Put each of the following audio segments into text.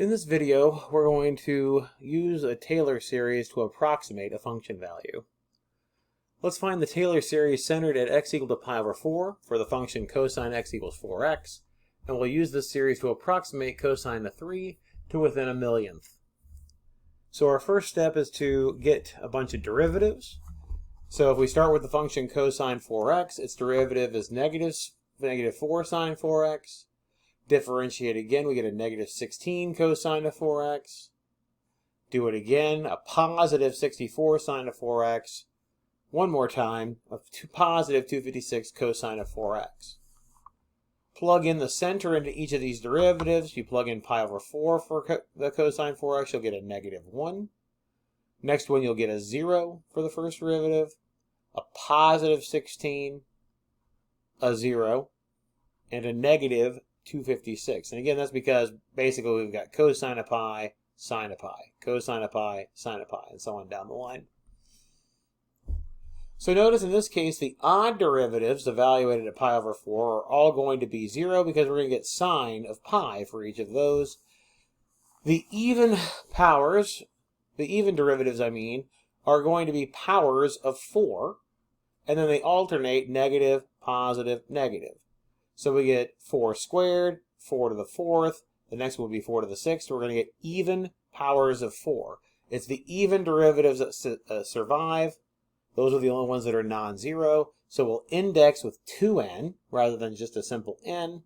In this video, we're going to use a Taylor series to approximate a function value. Let's find the Taylor series centered at x equal to pi over 4 for the function cosine x equals 4x, and we'll use this series to approximate cosine of 3 to within a millionth. So our first step is to get a bunch of derivatives. So if we start with the function cosine 4x, its derivative is negative 4 sine 4x. Differentiate again, we get a negative 16 cosine of 4x. Do it again, a positive 64 sine of 4x. One more time, a positive 256 cosine of 4x. Plug in the center into each of these derivatives. You plug in pi over 4 for the cosine 4x, you'll get a negative 1. Next one, you'll get a 0 for the first derivative, a positive 16, a 0, and a negative 256. And again, that's because basically we've got cosine of pi, sine of pi, cosine of pi, sine of pi, and so on down the line. So notice in this case, the odd derivatives evaluated at pi over 4 are all going to be 0 because we're going to get sine of pi for each of those. The even powers, the even derivatives, are going to be powers of 4, and then they alternate negative, positive, negative. So we get 4 squared, 4 to the 4th, the next will be 4 to the 6th, so we're going to get even powers of 4. It's the even derivatives that survive. Those are the only ones that are non-zero, so we'll index with 2n rather than just a simple n.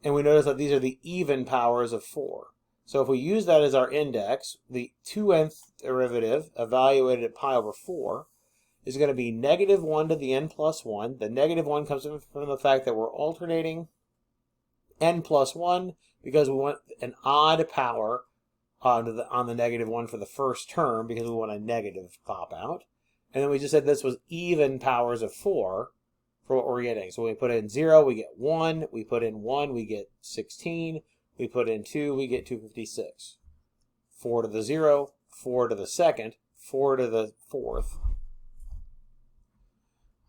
And we notice that these are the even powers of 4. So if we use that as our index, the 2nth derivative evaluated at pi over 4 is going to be negative 1 to the n plus 1. The negative 1 comes from the fact that we're alternating n plus 1 because we want an odd power on the negative 1 for the first term because we want a negative pop out. And then we just said this was even powers of 4 for what we're getting. So when we put in 0, we get 1. We put in 1, we get 16. We put in 2, we get 256. 4 to the 0, 4 to the 2nd, 4 to the 4th.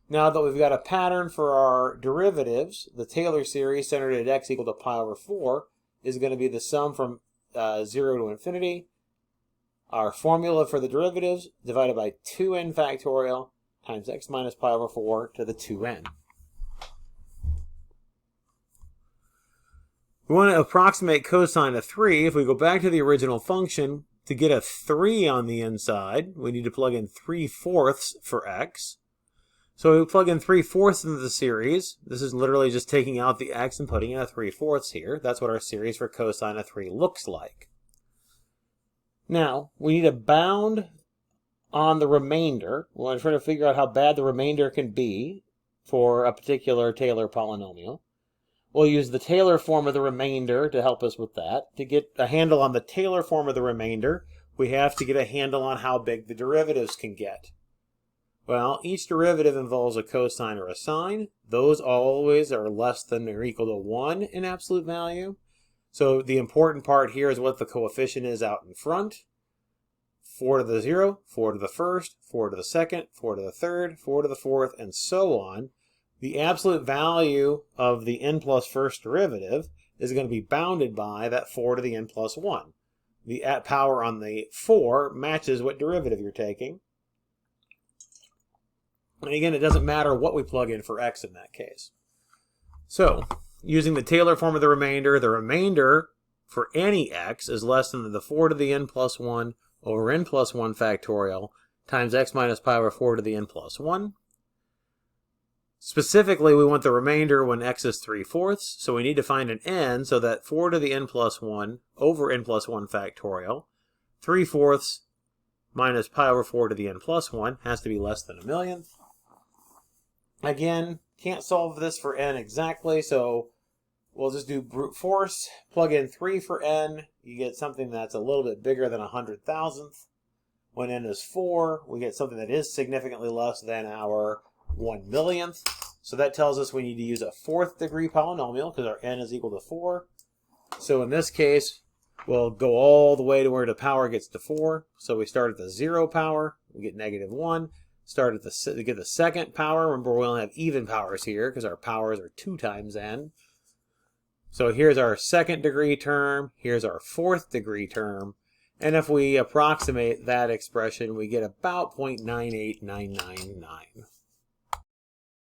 Now that we've got a pattern for our derivatives, the Taylor series centered at x equal to pi over 4 is going to be the sum from 0 to infinity. Our formula for the derivatives divided by 2n factorial times x minus pi over 4 to the 2n. We want to approximate cosine of 3. If we go back to the original function, to get a 3 on the inside, we need to plug in 3/4 for x. So we plug in 3/4 into the series. This is literally just taking out the x and putting in a 3/4 here. That's what our series for cosine of 3 looks like. Now, we need a bound on the remainder. We want to try to figure out how bad the remainder can be for a particular Taylor polynomial. We'll use the Taylor form of the remainder to help us with that. To get a handle on the Taylor form of the remainder, we have to get a handle on how big the derivatives can get. Well, each derivative involves a cosine or a sine. Those always are less than or equal to 1 in absolute value. So the important part here is what the coefficient is out in front. 4 to the 0, 4 to the 1st, 4 to the 2nd, 4 to the 3rd, 4 to the 4th, and so on. The absolute value of the n plus first derivative is going to be bounded by that 4 to the n plus 1. The power on the 4 matches what derivative you're taking. And again, it doesn't matter what we plug in for x in that case. So, using the Taylor form of the remainder for any x is less than the 4 to the n plus 1 over n plus 1 factorial times x minus pi over 4 to the n plus 1. Specifically, we want the remainder when x is 3/4, so we need to find an n so that 4 to the n plus 1 over n plus 1 factorial, 3/4 minus pi over 4 to the n plus 1 has to be less than a millionth. Again, can't solve this for n exactly, so we'll just do brute force. Plug in 3 for n, you get something that's a little bit bigger than 100,000th. When n is 4, we get something that is significantly less than our 1 millionth. So that tells us we need to use a 4th degree polynomial because our n is equal to 4. So in this case, we'll go all the way to where the power gets to 4. So we start at the 0 power, we get negative 1. Start at to get the second power. Remember, we only have even powers here because our powers are 2 times n. So here's our second degree term, here's our fourth degree term, and if we approximate that expression, we get about 0.98999.